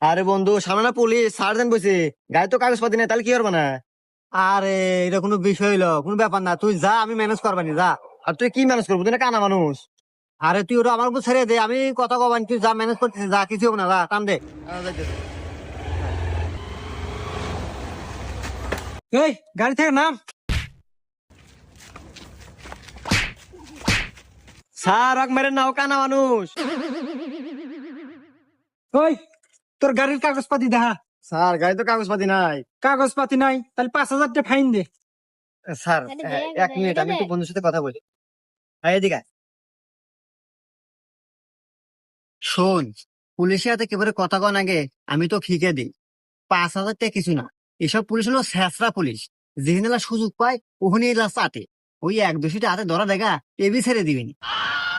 আরে বন্ধু, সামনে না পুলিশ সার্জেন্ট বসে, গায়ে তো কাগজপাতি নেই, তাহলে কি করবে না? আরে এটা কোনো বিষয় হইলো, কোনো ব্যাপার না, তুই যা, আমি ম্যানেজ করবানি, যা। আর তুই কি ম্যানেজ করবো? তুই না কানা মানুষ। আরে তুই ওটা আমার উপর ছেড়ে দে, আমি কথা কবানি, তুই যা ম্যানেজ করতেছিস, যা, কিছু হবে না, যা টান দে। যাইতেছে। এই গাড়ি থেকে নাম। স্যার রক মেরেন না, ও কানা মানুষ। ওই তোর গাড়ির কাগজপাতি দেখা। স্যার গায়ে তো কাগজপাতি নাই। কাগজপাতি নাই, তাহলে 5,000 টাকা ফাইন দে। স্যার এটা দে, এক এটা দে, মিনিট, এটা আমি দে। একটু বন্ধুর সাথে কথা বলি। হ্যাঁ, এদিকে আয়। শোন, পুলিশের হাতে কেবারে কথা কন আগে আমি তো ঠিকে দিই। 5,000 টাকা কিছু না। এসব পুলিশ হলো স্যাঁচরা পুলিশ। যেখানে এলা সুযোগ পায় ওখানে এলা চাটে। ওই এক দোষীটা হাতে ধরা দেখা টেবি ছেড়ে দিবেনি।